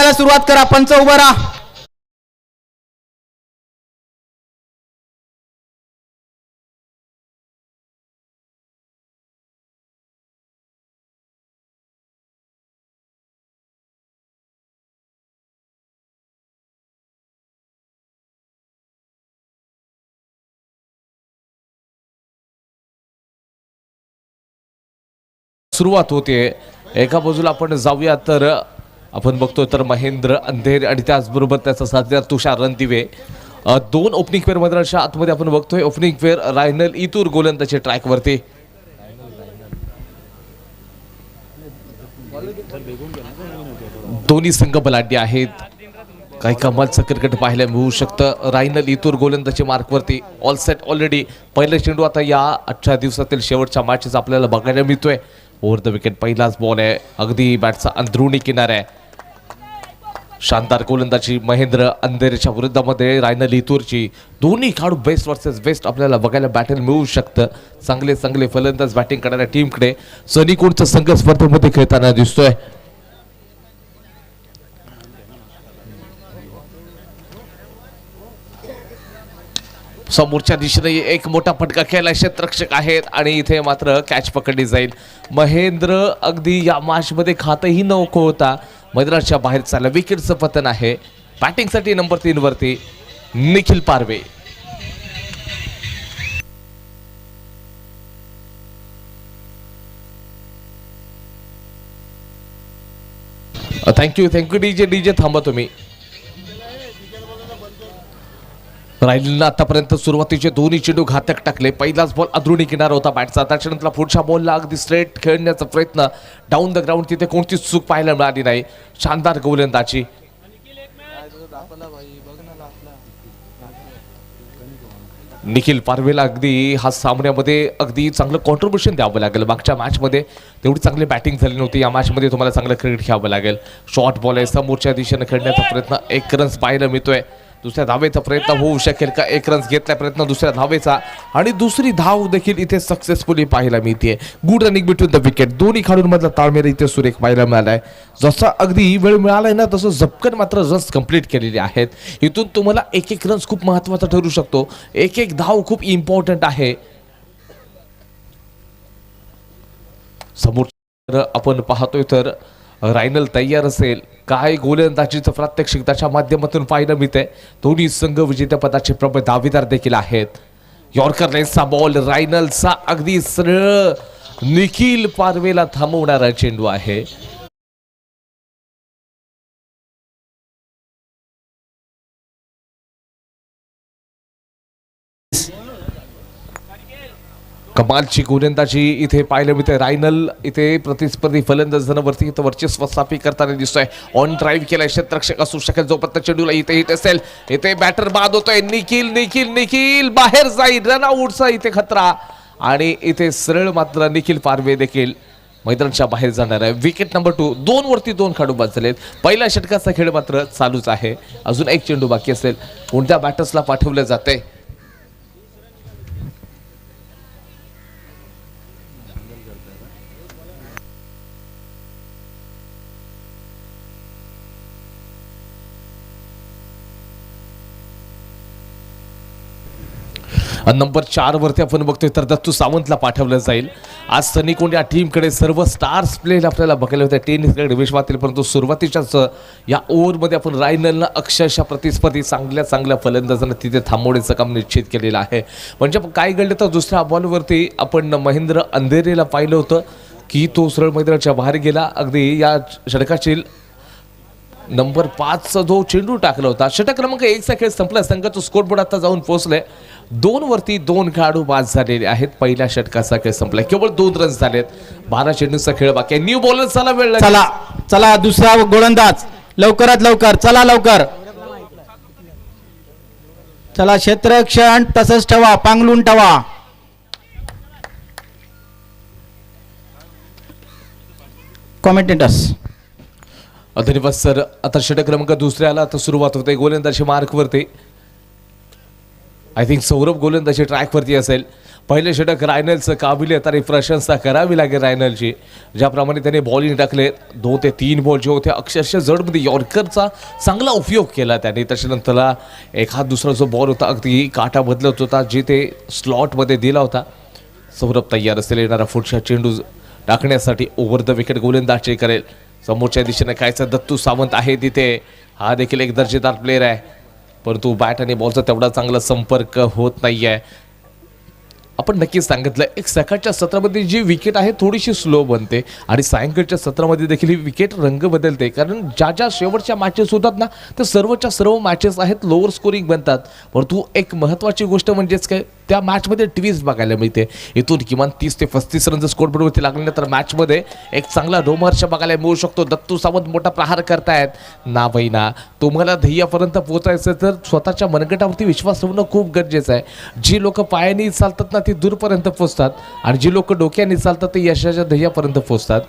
खेळाला सुरुवात करा. पंच उभा राहा. सुरुवात होते. एका बाजूला आपण जाऊया तर आपण बघतोय तर महेंद्र अंधेर आणि त्याचबरोबर त्याचा साथीदार तुषार रणदिवे. दोन ओपनिंग फेअर मैदानाच्या आतमध्ये आपण बघतोय. ओपनिंग फेअर रायनल इतूर गोलंदाजी ट्रॅकवरती. दोन्ही संघ बलाढ्य आहेत. काही कमालचं क्रिकेट पाहायला मिळू शकतं. रायनल इतूर गोलंदाजी मार्कवरती. All set already. पहिला चेंडू आता या 18 दिवसातील शेवटच्या मॅचेस आपल्याला बघायला मिळतोय. ओव्हर द विकेट पहिलाच बॉल आहे. अगदी बॅटचा अंदरुणी किनारा आहे. शानदार गोलंदाजी महेंद्र अंधेरीच्या विरुद्धामध्ये रायनल इतूरची. दोन्ही खेळाडू बेस्ट वर्सेस बेस्ट आपल्याला बघायला बॅटल मिळू शकतं. चांगले चांगले फलंदाज बॅटिंग करणाऱ्या टीमकडे सनीकोणचा संघ स्पर्धेमध्ये खेळताना दिसतोय. समोरच्या दिशेने एक मोठा फटका खेळला. क्षेत्ररक्षक आहेत आणि इथे मात्र कॅच पकडली जाईल. महेंद्र अगदी या मॅचमध्ये खातही नको होता. मैदानाच्या बाहेर चालला. विकेटचं पतन आहे. बॅटिंगसाठी नंबर 3 वरती निखिल पारवे. थँक्यू डीजे थांबा तुम्ही. राहिलेला आतापर्यंत सुरुवातीचे दोन्ही चेंडू घातक टाकले. पहिलाच बॉल अधरुणी किनारा होता बॅटचा. त्याच्यानंतर पुढच्या बॉलला अगदी स्ट्रेट खेळण्याचा प्रयत्न. डाऊन द ग्राउंड तिथे कोणतीच चूक पाहायला मिळाली नाही. शानदार गोलंदाजी. निखिल पारवेला अगदी हा सामन्यामध्ये अगदी चांगलं कॉन्ट्रीब्युशन द्यावं लागेल. मागच्या मॅचमध्ये तेवढी चांगली बॅटिंग झाली नव्हती. या मॅचमध्ये तुम्हाला चांगलं क्रिकेट खेळावं लागेल. शॉर्ट बॉल आहे. समोरच्या दिशेने खेळण्याचा प्रयत्न. 1 रन्स पाहायला मिळतोय. दुसऱ्या धावेचा प्रयत्न होऊ शकेल का? 1 रन्स घेतला प्रयत्न दुसऱ्या धावेचा आणि दुसरी धाव देखील इथे सक्सेसफुली पाहायला मिळते. Good running between the wicket. दोन्ही खेळाडूंमधला ताळमेळ इथे सुरेख पाहायला मिळालाय. जसा अगदी वेळ मिळालाय ना तसं झपकन मात्र रन्स कंप्लीट केलेले आहेत. इथून तुम्हाला 1 रन्स खूप महत्वाचा ठरू शकतो. 1 धाव खूप इम्पॉर्टंट आहे. समोर आपण पाहतोय तर रायनल तयार असेल. काय गोलंदाजीचं प्रात्यक्षिक त्याच्या माध्यमातून पाहायला मिळतंय. दोन्ही संघ विजेतेपदाचे प्रबळ दावेदार देखील आहेत. यॉर्कर लेन्सचा बॉल रायनलचा अगदी सरळ निखिल पारवेला थांबवणारा चेंडू आहे. कमालची गोलंदाजी इथे पाहायला मिळते. रायनल इथे प्रतिस्पर्धी फलंदाजांवरती इथं वर्चस्व स्थापित करताना दिसतोय. ऑन ड्राईव्ह केलाय. क्षेत्ररक्षक असू शकेल जो पत्ता चेंडूला इथे हिट असेल. इथे बॅटर बाद होतोय. निखिल निखिल निखिल बाहेर जाईल. रनआउटचा इथे खतरा आणि इथे सरळ मात्र निखिल पारवे देखील मैदानाच्या बाहेर जाणार आहे. Wicket number 2. 2 वरती 2 खेळाडू बाद झालेत. पहिल्या षटकाचा खेळ मात्र चालूच आहे. अजून 1 चेंडू बाकी असेल. कोणत्या बॅटर्सला पाठवलं जाते? नंबर 4 वरती आपण बघतोय तर दत्तू सावंतला पाठवलं जाईल. आज सनीकोंड या टीमकडे सर्व स्टार्स प्लेयर आपल्याला बघायला होते टेनिस क्रिकेट विश्वातील. परंतु सुरुवातीच्याच या ओव्हरमध्ये आपण रायनलनं अक्षरशः प्रतिस्पर्धी चांगल्या फलंदाजांना तिथे थांबवण्याचं काम निश्चित केलेलं आहे. म्हणजे काय घडलं तर दुसऱ्या बॉलवरती आपण महेंद्र अंधेरीला पाहिलं होतं की तो सरळ मैदानाच्या बाहेर गेला. अगदी या षटकातील नंबर 5चा जो चेंडू टाकला होता. षटक क्रमांक 1चा खेळ संपला. संघाचं स्कोर बोर्ड आता जाऊन पोहोचले. 2 वरती 2 खेळाडू बाद झालेले आहेत. पहिल्या षटकाचा खेळ संपला. केवळ 2 रन्स झालेत. 12 चेंडूचा खेळ बाकी आहे. न्यू बॉलर चला वेळ चला चला दुसरा गोलंदाज लवकरात लवकर. चला लवकर चला. क्षेत्ररक्षण तसंच ठेवा. पांगलून ठेवा. कॉमेंटेटर्स धन्यवाद सर. आता षटक क्रमांक 2ऱ्याला आता सुरुवात होते. गोलंदाजी मार्कवरती आय थिंक सौरभ गोलंदाजी ट्रॅकवरती असेल. पहिले षटक रायनलचं काबिलियत आणि प्रशंसा करावी लागेल रायनलची. ज्याप्रमाणे त्याने बॉलिंग टाकले 2 ते 3 बॉल जे होते अक्षरशः जडमध्ये यॉर्करचा चांगला उपयोग केला त्याने. त्याच्यानंतरला एखाद दुसरा जो बॉल होता अगदी काटा बदलत होता जे ते स्लॉटमध्ये दिला होता. सौरभ तयार असेल येणारा पुढच्या चेंडू टाकण्यासाठी. ओव्हर द विकेट गोलंदाजी करेल. समोरच्या दिशेने कायचा दत्तू सावंत आहे तिथे. हा देखील एक दर्जेदार प्लेअर आहे परंतु बॅट आणि बॉलचा तेवढा चांगला संपर्क होत नाही आहे. आपण नक्कीच सांगितलं एक सकाळच्या सत्रामध्ये जी विकेट आहे थोडीशी स्लो बनते आणि सायंकाळच्या सत्रामध्ये देखील ही विकेट रंग बदलते. कारण ज्या ज्या शेवटच्या मॅचेस होतात ना त्या सर्वच्या सर्व मॅचेस आहेत लोअर स्कोरिंग बनतात. परंतु एक महत्त्वाची गोष्ट म्हणजेच काय त्या मॅचमध्ये ट्विस्ट बघायला मिळते. इथून किमान 30 ते 35 रनचं स्कोर बरोबर लागल्यानंतर मॅचमध्ये एक चांगला रोमहर्ष बघायला मिळू शकतो. दत्तू सावंत मोठा प्रहार करतायत. ना बाई ना, तुम्हाला ध्येयापर्यंत पोहोचायचं तर स्वतःच्या मनगटावरती विश्वास ठेवणं खूप गरजेचं आहे. जी लोक पायाने चालतात ना ती दूरपर्यंत पोहोचतात आणि जी लोक डोक्याने चालतात ते यशाच्या ध्येयापर्यंत पोहोचतात.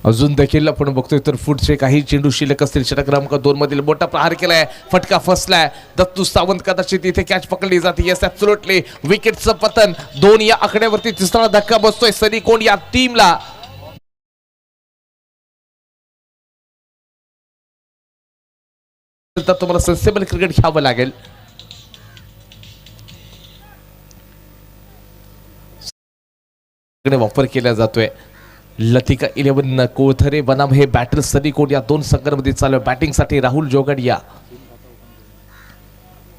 अजून देखील आपण बघतोय तर पुढचे काही चेंडू शिल्लक असतील. षटक क्रमांक 2 मधील मोठा प्रहार केलाय. फटका फसलाय. दत्तू सावंत कदाचित इथे कॅच पकडली जाते. Yes absolutely. विकेटचं पतन 2 या आकड्यावरती तिसरा धक्का बसतोय सनी कोण या टीमला. तर तुम्हाला सेन्सिबल क्रिकेट खेळावं लागेल. वापर केला जातोय. लतिका 11 कोथरे बनाम हे बॅटर सनी कोण या 2 संघांमध्ये चालू आहे. बॅटिंगसाठी राहुल जोगडिया.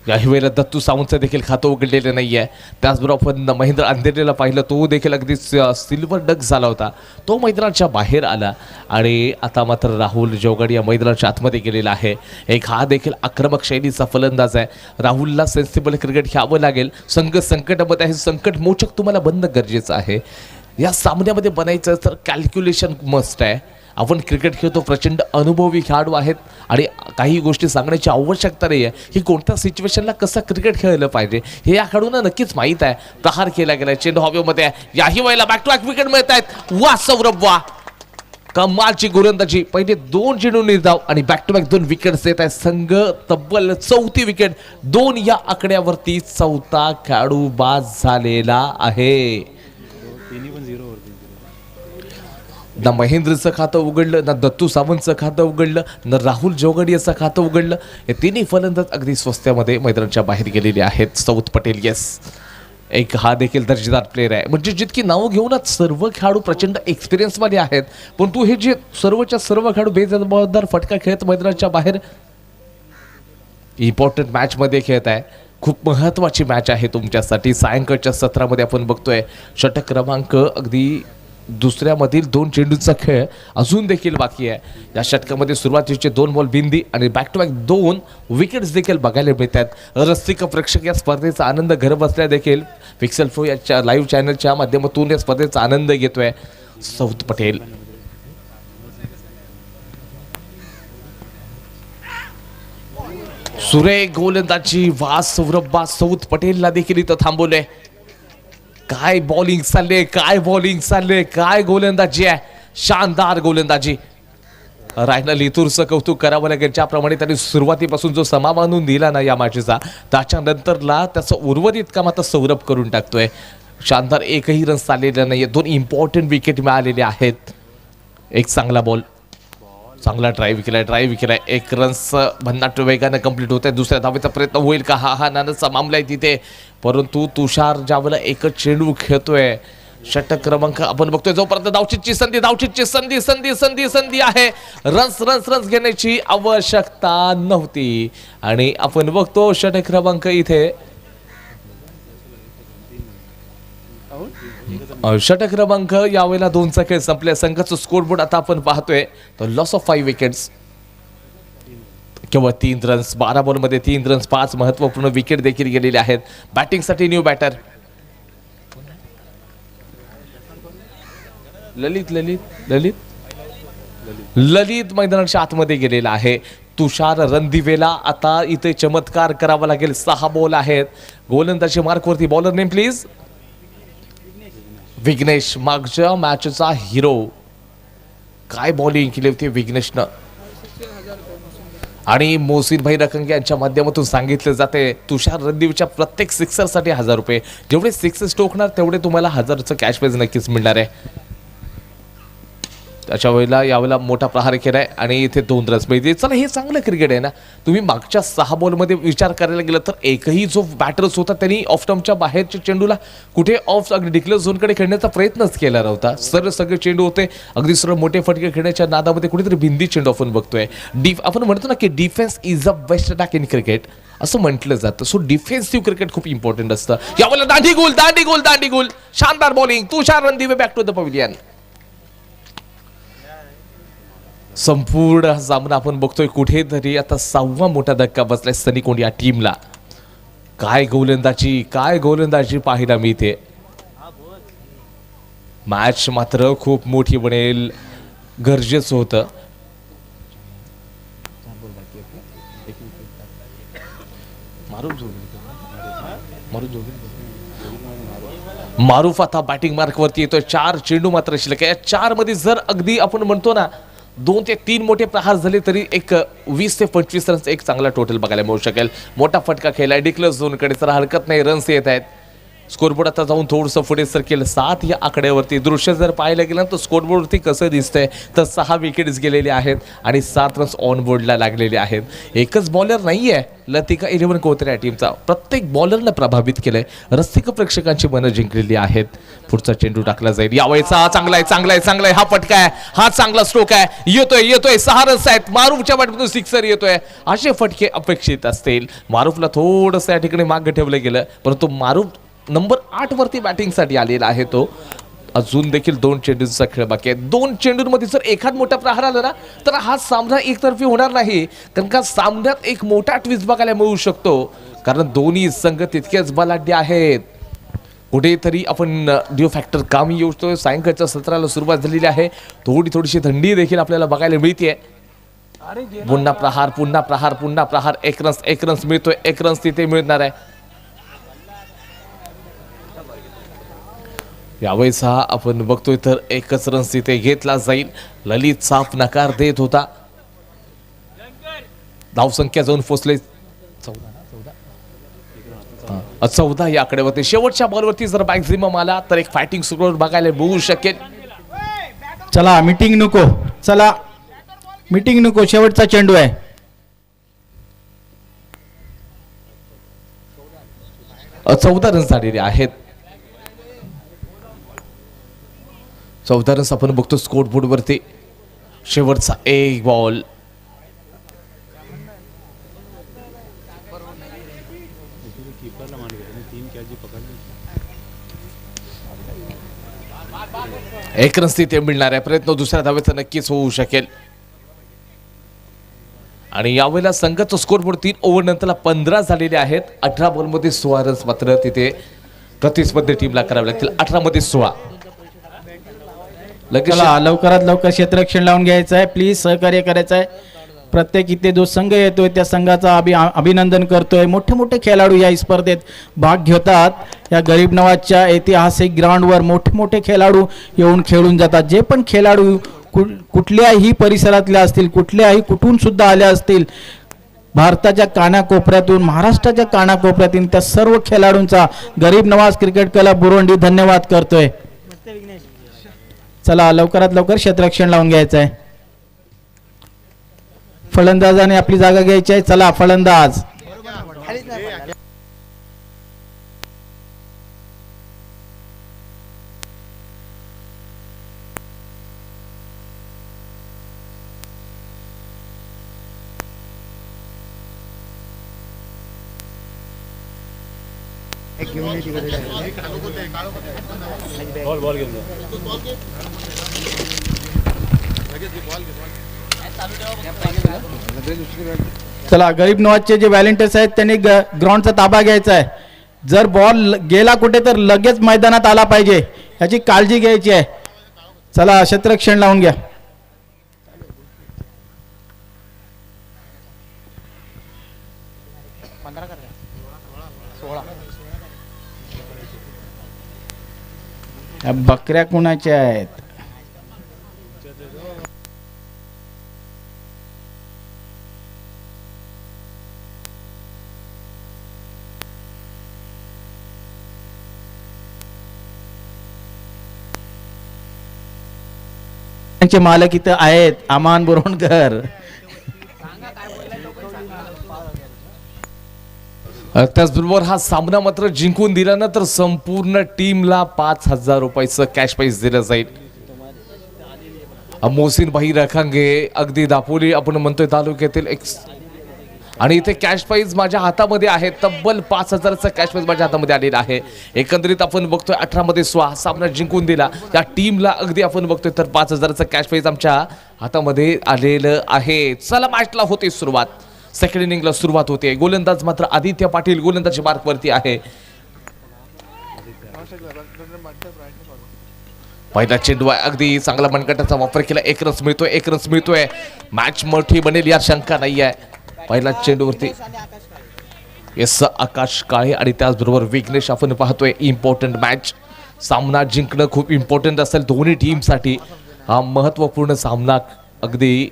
याही वेळेला दत्तू सावंतचं देखील खातं उघडलेलं नाहीये. त्याचबरोबर आपण महेंद्र अंधेरीला पाहिलं तो देखील अगदी सिल्वर डक झाला होता. तो मैदानाच्या बाहेर आला आणि आता मात्र राहुल जोगडिया मैदानाच्या आतमध्ये गेलेला आहे. एक हा देखील आक्रमक शैलीचा फलंदाज आहे. राहुलला सेन्सिबल क्रिकेट खेळावं लागेल. संघ संकटामध्ये आहे. संकट मोचक तुम्हाला बनणं गरजेचं आहे. या सामन्यामध्ये बनायचं तर कॅल्क्युलेशन मस्ट आहे. आपण क्रिकेट खेळतो. प्रचंड अनुभवी खेळाडू आहेत आणि काही गोष्टी सांगण्याची आवश्यकता नाही आहे की कोणत्या सिच्युएशनला कसं क्रिकेट खेळलं पाहिजे हे या खेळाडूंना नक्कीच माहीत आहे. प्रहार केला गेला. चेंडू हवेमध्ये आहे. याही वेळेला बॅक टू बॅक विकेट मिळत आहेत. वा सौरभ वा, कमालची गोलंदाजी. पहिले 2 चेंडू निर्धाव आणि बॅक टू बॅक 2 विकेट्स देत आहे संघ. तब्बल 4थी विकेट. 2 या आकड्यावरती 4था खेळाडू बाद झालेला आहे. ना महेंद्रचं खातं उघडलं, ना दत्तू सावंतचं खातं उघडलं, ना राहुल जोगडियाचं खातं उघडलं. हे तिन्ही फलंदाज अगदी स्वस्त्यामध्ये मैदानाच्या बाहेर गेलेले आहेत. सौथ पटेल येस एक हा देखील दर्जेदार प्लेअर आहे. म्हणजे जितकी नावं घेऊनच सर्व खेळाडू प्रचंड एक्सपिरियन्समध्ये आहेत. पण तू हे जे सर्वच्या सर्व खेळाडू बेजबाबदार फटका खेळत मैदानाच्या बाहेर इम्पॉर्टंट मॅचमध्ये खेळत आहे. खूप महत्त्वाची मॅच आहे तुमच्यासाठी. सायंकाळच्या सत्रामध्ये आपण बघतोय षटक क्रमांक अगदी दुसऱ्यामधील 2 चेंडूचा खेळ अजून देखील बाकी आहे. या षटकामध्ये सुरुवातीचे 2 बॉल बिंदी आणि बॅक टू बॅक 2 विकेट्स देखील बघायला मिळतात. रसिक प्रेक्षक या स्पर्धेचा आनंद घर बसल्या देखील पिक्सल फोर या लाईव्ह चॅनलच्या माध्यमातून या स्पर्धेचा आनंद घेतोय. सौथ पटेल सुरेख गोलंदाजी. वा सौरभ बा. सौथ पटेलला देखील इथं थांबवलंय. काय बॉलिंग चालले, काय बॉलिंग चालले, काय गोलंदाजी आहे. शानदार गोलंदाजी. रायनल इथूरचं कौतुक करावं लागेल. ज्याप्रमाणे त्यांनी सुरुवातीपासून जो समा बांधून दिला ना या मॅचचा त्याच्यानंतरला त्याचं उर्वरित काम आता सौरभ करून टाकतोय. शानदार. एकही रन चाललेला नाहीये. 2 इम्पॉर्टंट विकेट मिळालेले आहेत. एक चांगला बॉल, चांगला ड्राईव्ह केलाय. 1 रन्स भन्नाट वेगानं कंप्लीट होत आहे. दुसऱ्या धावेचा प्रयत्न होईल का हा नानाचा मामला आहे तिथे. परंतु तुषार ज्यावेळेला एकच चेंडू खेळतोय. षटक क्रमांक आपण बघतोय जोपर्यंत धावचीतची संधी आहे. रन्स घेण्याची आवश्यकता नव्हती आणि आपण बघतो षटक क्रमांक इथे षटक क्रमांक यावेळेला 2चा खेळ संपल्या. संघाचा स्कोरबोर्ड आता आपण पाहतोय तर लॉस ऑफ 5 विकेट्स. केवळ 3 रन्स. 12 बॉलमध्ये 3 रन्स. 5 महत्त्वपूर्ण विकेट देखील गेलेले आहेत. बॅटिंगसाठी न्यू बॅटर ललित मैदानाच्या आतमध्ये गेलेला आहे. तुषार रणदिवेला आता इथे चमत्कार करावा लागेल. 6 बॉल आहेत. गोलंदाजी मार्कवरती. Bowler name please. विघ्नेश मागच्या मॅचचा हिरो. काय बॉलिंग केली होती विघ्नेशनं. आणि मोहसिनभाई रखंगे यांच्या माध्यमातून सांगितलं जाते तुषार रणदिवेच्या प्रत्येक सिक्सरसाठी 1000 रुपये. जेवढे सिक्सेस टोकणार तेवढे तुम्हाला 1000चं कॅश प्राइज नक्कीच मिळणार आहे. अशा वेळेला यावेळेला मोठा प्रहार केलाय आणि इथे 2 रन्स मिळतील. चला हे चांगलं क्रिकेट आहे ना. तुम्ही मागच्या 6 बॉलमध्ये विचार करायला गेलं तर एकही जो बॅटर्स होता त्यांनी ऑफ स्टंपच्या बाहेरच्या चेंडूला कुठे ऑफ अगदी डिक्लेअर झोनकडे खेळण्याचा प्रयत्नच केला नव्हता. सरळ सगळे चेंडू होते अगदी सरळ मोठे फटके खेळण्याच्या नादामध्ये कुठेतरी भिंदी चेंडू आपण बघतोय. आपण म्हणतो ना की defence is a best attack in cricket असं म्हटलं जातं. सो डिफेन्सिव्ह क्रिकेट खूप इम्पॉर्टंट असतं. यावेळेला दांडी गोल शानदार bowling Tushar Ranadive back to the pavilion. संपूर्ण सामना आपण बघतोय कुठेतरी आता 6वा मोठा धक्का बसलाय सनी कोंडिया टीमला. काय गोलंदाजी पाहायला मिळते. मॅच मात्र खूप मोठी बनेल गरजेचं होतं. मारूफ आता बॅटिंग मार्क वरती येतोय. 4 चेंडू मात्र शिल्लक आहे. 4 मध्ये जर अगदी आपण म्हणतो ना 2 ते 3 मोठे प्रहार झाले तरी एक 20 ते 25 रन्स एक चांगला टोटल बघायला मिळू शकेल. मोठा फटका खेळलाय डिक्लेअर झोनकडे तर हरकत नाही. रन्स येत आहेत. स्कोरबोर्ड आता जाऊन थोडंसं पुढे सरकेल 7 या आकड्यावरती. दृश्य जर पाहायला गेलं तर स्कोरबोर्डवरती कसं दिसतंय तर 6 विकेट्स गेलेले आहेत आणि 7 रन्स ऑन बोर्डला लागलेले आहेत. एकच बॉलर नाहीये लतिका 11 कोहत्रे या टीमचा. प्रत्येक बॉलरला प्रभावित केलंय. रसिक प्रेक्षकांची मनं जिंकलेली आहेत. पुढचा चेंडू टाकला जाईल. यावेळेचा चांगला आहे. हा फटका आहे. हा चांगला स्ट्रोक आहे. येतोय 6 रन्स आहेत. मारूफच्या बॅटमधून सिक्सर येतोय. असे फटके अपेक्षित असतील. मारूफला थोडंसं या ठिकाणी मागे ठेवलं गेलं परंतु मारूफ नंबर 8 वरती बॅटिंगसाठी आलेला आहे. तो अजून देखील 2 चेंडूंचा खेळ बाकी आहे. 2 चेंडूंमध्ये जर एखाद मोठा प्रहार आला ना तर हा सामना एकतर्फी होणार नाही. कारण का सामन्यात एक मोठा ट्विस्ट बघायला मिळू शकतो. कारण दोन्ही संघ तितकेच बलाढ्य आहेत. कुठेतरी आपण ड्यू फॅक्टर कामी येऊ शकतो. सायंकाळच्या सत्राला सुरुवात झालेली आहे. थोडीशी थंडी देखील आपल्याला बघायला मिळते. पुन्हा प्रहार. एक रन्स मिळतोय. 1 रन्स तिथे मिळणार आहे. यावेळेस आपण बघतोय तर 1च रन्स तिथे घेतला जाईल. ललित साफ नकार देत होता. धावसंख्या जाऊन पोचले 14 या आकड्यावरती. शेवटच्या बॉलवरती जर मॅक्झिमम आला तर एक फायटिंग स्कोर बघायला मिळू शकेल. चला मीटिंग नको शेवटचा चेंडू आहे. चौदा रन्स झालेले आहेत. 14 रन्स आपण बघतो स्कोर बोर्ड वरती. शेवटचा एक बॉल. एक रन्स तिथे मिळणार आहे. प्रयत्न दुसऱ्या धावेचा नक्कीच होऊ शकेल. आणि यावेळेला संघाचा स्कोर बोर्ड 3 ओव्हर नंतरला 15 झालेले आहेत. 18 बॉलमध्ये 16 रन्स मात्र तिथे प्रतिस्पर्धी टीमला करावे लागतील. 18 मध्ये 16. लवकरात लवकर क्षेत्ररक्षण लावून घ्यायचं आहे. प्लीज सहकार्य करायचं आहे. प्रत्येक इथे जो संघ येतोय त्या संघाचा अभिनंदन करतोय. मोठे खेळाडू या स्पर्धेत भाग घेतात. या गरीब नवाजच्या ऐतिहासिक ग्राउंडवर मोठे खेळाडू येऊन खेळून जातात. जे पण खेळाडू कुठल्याही परिसरातल्या असतील, कुठून सुद्धा आल्या असतील, भारताच्या कानाकोपऱ्यातून, महाराष्ट्राच्या कानाकोपऱ्यातून त्या सर्व खेळाडूंचा गरीब नवाज क्रिकेट क्लब बुरुंडी धन्यवाद करतोय. चला लवकरात लवकर क्षेत्ररक्षण लावून घ्यायचं आहे. फलंदाजाने आपली जागा घ्यायची आहे. चला फलंदाज. चला गरीब नवाजचे जे व्हॉलेंटियर्स आहेत त्यांनी ग्राउंडचा ताबा घ्यायचा आहे. जर बॉल गेला कुठे तर लगेच मैदानात आला पाहिजे याची काळजी घ्यायची आहे. चला क्षेत्ररक्षण लावून घ्या. बकऱ्या कुणाच्या आहेत? त्यांचे मालक इथं आहेत, अमान बोरवणकर. त्याचबरोबर हा सामना मात्र जिंकून दिल्यानंतर संपूर्ण टीमला 5,000 रुपयाचं कॅश प्राइज दिलं जाईल. मोहसिन भाई रखांगे अगदी दापोली आपण म्हणतोय तालुक्यातील एक, आणि इथे कॅश प्राइज माझ्या हातामध्ये आहे. तब्बल 5,000चा कॅश प्राइज माझ्या हातामध्ये आलेला आहे. एकंदरीत आपण बघतोय 18 मध्ये 16 सामना जिंकून दिला त्या टीमला अगदी आपण बघतोय तर 5,000चा कॅश प्राइज आमच्या हातामध्ये आलेलं आहे. चला मॅचला होते सुरुवात. सेकंड इनिंगला सुरुवात होते. गोलंदाज मात्र आदित्य पाटील गोलंदाजी मार्कवरती आहे. पहिला चेंडू आहे, अगदी चांगला मनगटाचा वापर केला. 1 रन मिळतोय. मॅच मोठी बनेल यात शंका नाही आहे. पहिला चेंडूवरती एस आकाश काळे आणि त्याचबरोबर विघ्नेश आपण पाहतोय. इम्पॉर्टंट मॅच, सामना जिंकणं खूप इम्पॉर्टंट असेल दोन्ही टीमसाठी. हा महत्त्वपूर्ण सामना अगदी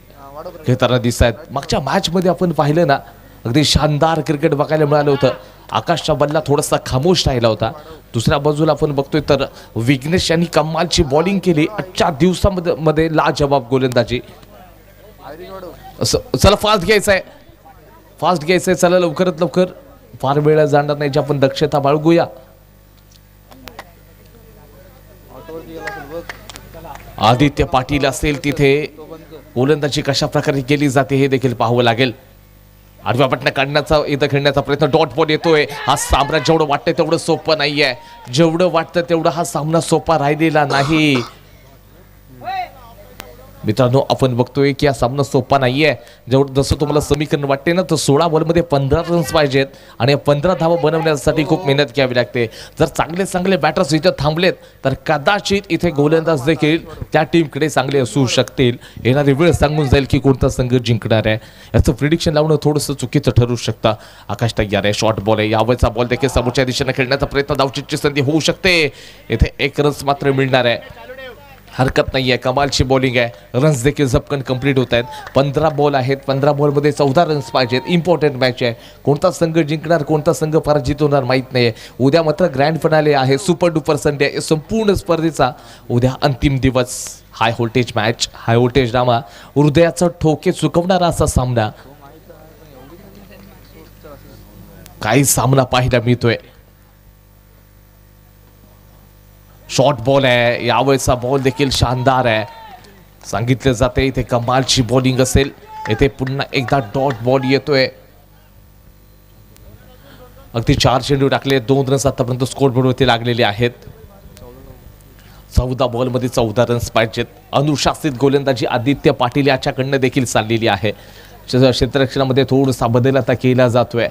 घेताना दिसत आहेत. मागच्या मॅचमध्ये आपण पाहिलं ना, अगदी शानदार क्रिकेट बघायला मिळालं होतं. आकाशच्या बल्ला थोडासा खामोश राहिला होता. दुसऱ्या बाजूला आपण बघतोय तर विघ्नेश यांनी कमालची बॉलिंग केली. आजच्या दिवसामध्ये लाजवाब गोलंदाजी. चला फास्ट घ्यायचंय. चला लवकरात लवकर, फार वेळ जाणार नाही, आपण दक्षता बाळगूया. आदित्य पाटील असेल तिथे, गोलंदाजी कशा प्रकारे केली जाते हे देखील पाहावं लागेल. आडव्या पट्ट्या काढण्याचा इथं खेळण्याचा प्रयत्न. डॉट बॉल येतोय. हा सामना जेवढं वाटतंय तेवढं सोपं नाहीये. जेवढं वाटतं तेवढं हा सामना सोपा राहिलेला नाही मित्रांनो. आपण बघतोय की हा सामना सोपा नाहीये. जेवढं जसं तुम्हाला समीकरण वाटते ना, तर 16 बॉलमध्ये 15 रन्स पाहिजेत आणि 15 धावा बनवण्यासाठी खूप मेहनत घ्यावी लागते. जर चांगले बॅटर्स इथे थांबलेत तर कदाचित इथे गोलंदाज देखील त्या टीमकडे चांगले असू शकतील. येणारी वेळ सांगून जाईल की कोणता संघ जिंकणार आहे. याचं प्रिडिक्शन लावणं थोडंसं चुकीचं ठरू शकतं. आकाश तयार आहे. शॉर्ट बॉल आहे. यावरचा बॉल देखील समोरच्या दिशेने खेळण्याचा प्रयत्न, धावचीची संधी होऊ शकते. इथे 1 रन्स मात्र मिळणार आहे. हरकत नाहीये. कमालची बॉलिंग आहे. रन्स देखील झपकन कंप्लीट होत आहेत. 15 बॉल आहेत. 15 बॉलमध्ये 14 रन्स पाहिजेत. इम्पॉर्टंट मॅच आहे. कोणता संघ जिंकणार, कोणता संघ पराजित होणार माहीत नाही. उद्या मात्र ग्रँड फिनाले आहे. सुपर डुपर संडे आहे. संपूर्ण स्पर्धेचा उद्या अंतिम दिवस. High voltage match, high voltage drama, हृदयाचं ठोके चुकवणारा असा सामना. काही सामना पाहायला मिळतोय. शॉर्ट बॉल आहे. यावेळेचा बॉल देखील शानदार आहे. सांगितलं जाते इथे कमालची बॉलिंग असेल. इथे पुन्हा एकदा डॉट बॉल येतोय. अगदी 4 चेंडू टाकले. 2 रन्स आतापर्यंत स्कोर बोर्डवरती लागलेले आहेत. 14 बॉलमध्ये 14 रन्स पाहिजेत. अनुशासित गोलंदाजी आदित्य पाटील याच्याकडनं देखील चाललेली आहे. क्षेत्ररक्षणामध्ये थोडासा बदल आता केला जातोय.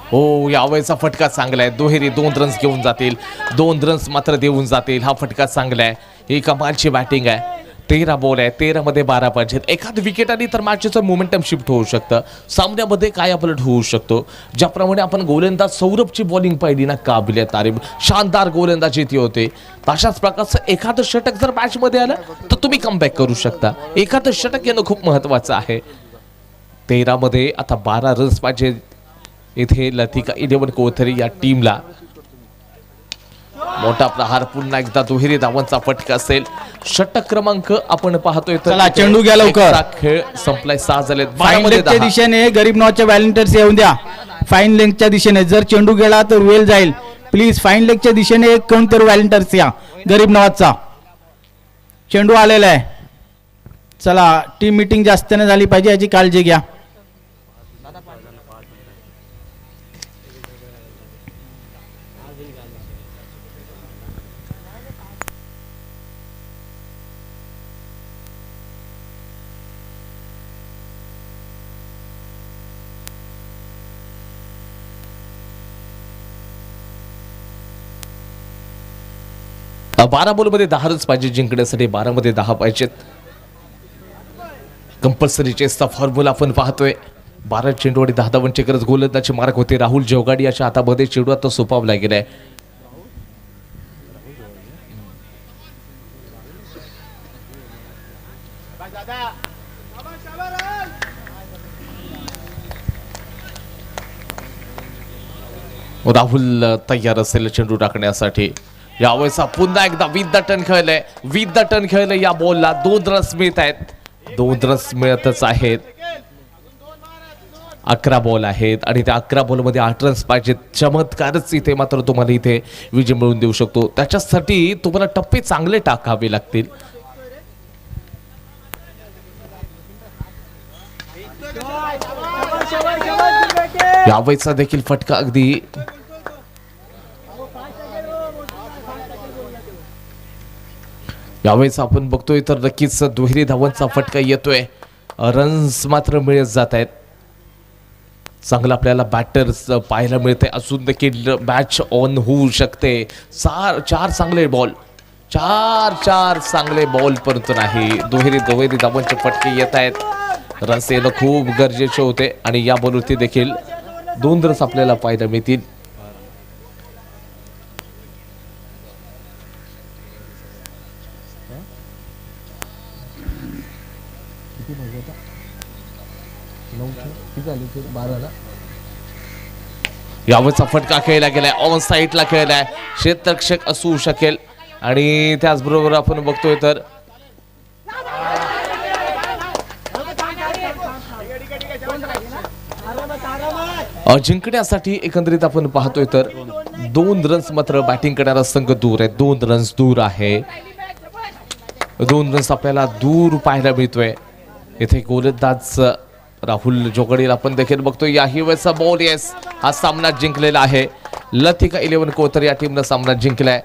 हो, यावेळेचा फटका चांगला आहे. दुहेरी 2 रन्स घेऊन जातील. 2 रन्स मात्र देऊन जातील. हा फटका चांगला आहे. ही कमालची बॅटिंग आहे. 13 बॉल आहे. 13 मध्ये 12 पाहिजेत. एखाद विकेट आली तर मॅचचं मोमेंटम शिफ्ट होऊ शकतं. सामन्यामध्ये काय अपलट होऊ शकतो. ज्याप्रमाणे आपण गोलंदाज सौरभची बॉलिंग पाहिली ना, काबिलियत तारीफ, शानदार गोलंदाजी ती होते. तशाच प्रकारचं एखादं षटक जर मॅचमध्ये आलं तर तुम्ही कमबॅक करू शकता. एखादं षटक येणं खूप महत्त्वाचं आहे. 13 मध्ये आता 12 रन्स पाहिजे इथे लतिका 11 कोथरी या टीमला. मोठा प्रहार, पुन्हा एकदा दुहेरी धावांचा फटका असेल. षटक क्रमांक आपण पाहतोय. चला चेंडू घ्या लवकर. खेळ संपलाय. 6 झाले. फाईन लेगच्या दिशेने गरीब नावाच्या व्हॉलंटियर्स येऊन द्या. फाईन लेगच्या दिशेने जर चेंडू गेला तर वेल जाईल. प्लीज फाईन लेगच्या दिशेने एक कोणतरी व्हॉलंटियर्स या. गरीब नावाचा चेंडू आलेला आहे. चला, टीम मीटिंग जास्त नाही झाली पाहिजे याची काळजी घ्या. बारा बॉलमध्ये 10 रन्स पाहिजे जिंकण्यासाठी. 12 मध्ये 10 पाहिजेत. कंपल्सरी चेसचा फॉर्म्युला आपण पाहतोय. 12 चेंडू आणि 10 धावांची गरज. गोलंदाजी मार्क होते. राहुल जोगाडी याच्या हातामध्ये चेंडू आता सोपावला गेलाय. राहुल तयार असेल चेंडू टाकण्यासाठी. यावेळेस पुन्हा एकदा विथ द टर्न खेळलंय या बॉलला 2 रन्स मिळत आहेत 2 रन्स मिळतच आहेत 11 बॉल आहेत आणि त्या 11 बॉलमध्ये 8 रन्स पाहिजेत चमत्कारच इथे मात्र तुम्हाला इथे विजय मिळवून देऊ शकतो त्याच्यासाठी तुम्हाला टप्पे चांगले टाकावे लागतील यावेळेचा देखील फटका अगदी यावेळेस आपण बघतोय तर नक्कीच दुहेरी धावांचा फटका येतोय रन्स मात्र मिळत जात आहेत चांगलं आपल्याला बॅटर्स पाहायला मिळते अजून देखील मॅच ऑन होऊ शकते चार चांगले बॉल चार चांगले बॉल परंतु नाही दुहेरी धावांचे फटके येत आहेत रन्स येणं खूप गरजेचे होते आणि या बॉलवरती देखील 2 रन्स आपल्याला पाहायला मिळतील यावरचा फटका खेळला गेलाय ऑन साईडला खेळलाय क्षेत्ररक्षक असू शकेल आणि त्याचबरोबर आपण बघतोय तर जिंकण्यासाठी एकंदरीत आपण पाहतोय तर 2 रन्स मात्र बॅटिंग करणारा संघ दूर आहे 2 रन्स दूर आहे 2 रन्स आपल्याला दूर पाहायला मिळतोय इथे गोलंदाज राहुल जोगडेल आपण देखील बघतोय याही वेळेचा बॉल येस हा सामना जिंकलेला आहे लथिका 11 कोतर या टीमनं सामना जिंकलाय